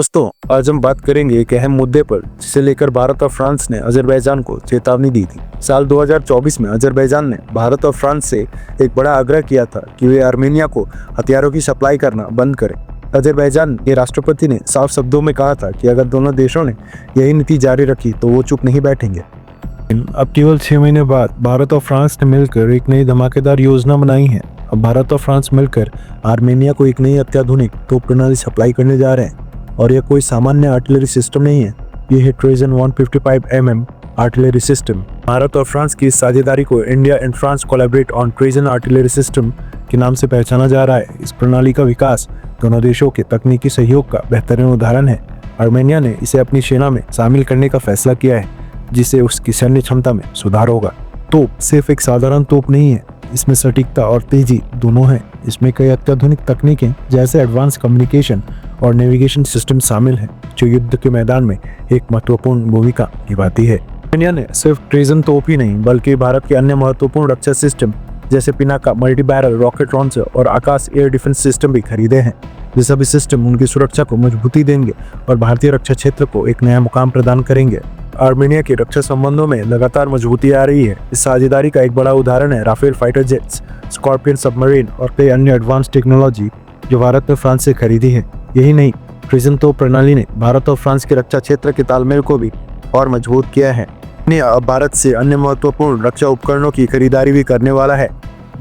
दोस्तों, आज हम बात करेंगे एक अहम मुद्दे पर जिसे लेकर भारत और फ्रांस ने अजरबैजान को चेतावनी दी थी। साल 2024 में अजरबैजान ने भारत और फ्रांस से एक बड़ा आग्रह किया था कि वे आर्मेनिया को हथियारों की सप्लाई करना बंद करें। अजरबैजान के राष्ट्रपति ने साफ शब्दों में कहा था कि अगर दोनों देशों ने यही नीति जारी रखी तो वो चुप नहीं बैठेंगे। अब केवल 6 महीने बाद भारत और फ्रांस ने मिलकर एक नई धमाकेदार योजना बनाई है। अब भारत और फ्रांस मिलकर आर्मेनिया को एक नई अत्याधुनिक तोप प्रणाली सप्लाई करने जा रहे हैं और यह कोई सामान्य आर्टिलरी सिस्टम नहीं है। यह है Trojan 155 mm artillery system. Bharat और फ्रांस की इस साझेदारी को India and France collaborate on Trojan artillery system के नाम से पहचाना जा रहा है। इस प्रणाली का विकास दोनों देशों के तकनीकी सहयोग का बेहतरीन उदाहरण है। आर्मेनिया ने इसे अपनी सेना में शामिल करने का फैसला किया है, जिससे उसकी सैन्य क्षमता में सुधार होगा। तोप सिर्फ एक साधारण तोप नहीं है, इसमें सटीकता और तेजी दोनों हैं। इसमें कई अत्याधुनिक तकनीकें जैसे एडवांस कम्युनिकेशन और नेविगेशन सिस्टम शामिल हैं, जो युद्ध के मैदान में एक महत्वपूर्ण भूमिका निभाती है। आर्मेनिया ने सिर्फ ट्रोजन तोप ही नहीं बल्कि भारत के अन्य महत्वपूर्ण रक्षा सिस्टम जैसे Pinaka multi barrel rocket launcher और आकाश एयर डिफेंस सिस्टम भी खरीदे हैं। ये सभी सिस्टम उनकी सुरक्षा को मजबूती देंगे और भारतीय रक्षा क्षेत्र को एक नया मुकाम प्रदान करेंगे। आर्मेनिया के रक्षा संबंधों में लगातार मजबूती आ रही है। इस साझेदारी का एक बड़ा उदाहरण है Rafale fighter jets, scorpion submarine और कई अन्य एडवांस टेक्नोलॉजी जो भारत ने फ्रांस से खरीदी है। यही नहीं, ट्रोजन तोप प्रणाली ने भारत और फ्रांस के रक्षा क्षेत्र के तालमेल को भी और मजबूत किया है। अब भारत से अन्य महत्वपूर्ण रक्षा उपकरणों की खरीदारी भी करने वाला है।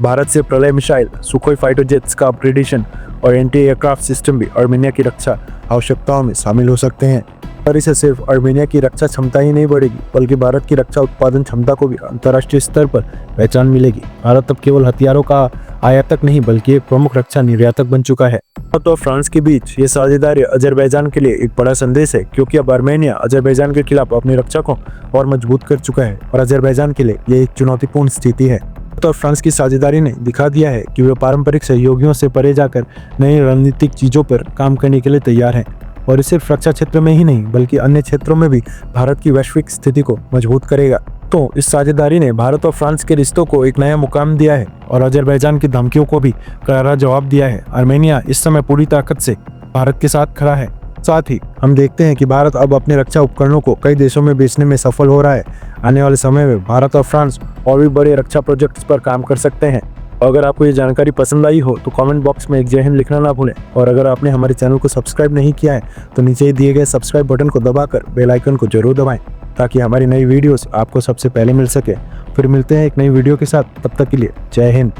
भारत से प्रलय मिसाइल, सुखोई फाइटर जेट्स का अपग्रेडेशन और एंटी एयरक्राफ्ट सिस्टम भी आर्मेनिया की रक्षा आवश्यकताओं में शामिल हो सकते हैं। और इससे सिर्फ आर्मेनिया की रक्षा क्षमता ही नहीं बढ़ेगी बल्कि भारत की रक्षा उत्पादन क्षमता को भी अंतर्राष्ट्रीय स्तर पर पहचान मिलेगी। भारत अब केवल हथियारों का आयातक नहीं बल्कि एक प्रमुख रक्षा निर्यातक बन चुका है। भारत और फ्रांस के बीच ये साझेदारी अजरबैजान के लिए एक बड़ा संदेश है, क्योंकि अब आर्मेनिया अजरबैजान के खिलाफ अपनी रक्षा को और मजबूत कर चुका है और अजरबैजान के लिए ये एक चुनौतीपूर्ण स्थिति है। तो फ्रांस की साझेदारी ने दिखा दिया है कि वे पारंपरिक सहयोगियों से परे जाकर नई रणनीतिक चीजों पर काम करने के लिए तैयार हैं और इसे सिर्फ रक्षा क्षेत्र में ही नहीं बल्कि अन्य क्षेत्रों में भी भारत की वैश्विक स्थिति को मजबूत करेगा। तो इस साझेदारी ने भारत और फ्रांस के रिश्तों को एक नया मुकाम दिया है और अजरबैजान की धमकियों को भी करारा जवाब दिया है। आर्मेनिया इस समय पूरी ताकत से भारत के साथ खड़ा है। साथ ही हम देखते हैं कि भारत अब अपने रक्षा उपकरणों को कई देशों में बेचने में सफल हो रहा है। आने वाले समय में भारत और फ्रांस और भी बड़े रक्षा प्रोजेक्ट्स पर काम कर सकते हैं। अगर आपको ये जानकारी पसंद आई हो तो कमेंट बॉक्स में एक जय हिंद लिखना ना भूलें और अगर आपने हमारे चैनल को सब्सक्राइब नहीं किया है तो नीचे ही दिए गए सब्सक्राइब बटन को दबाकर बेल आइकन को जरूर दबाएं ताकि हमारी नई वीडियोस आपको सबसे पहले मिल सके। फिर मिलते हैं एक नई वीडियो के साथ, तब तक के लिए जय हिंद।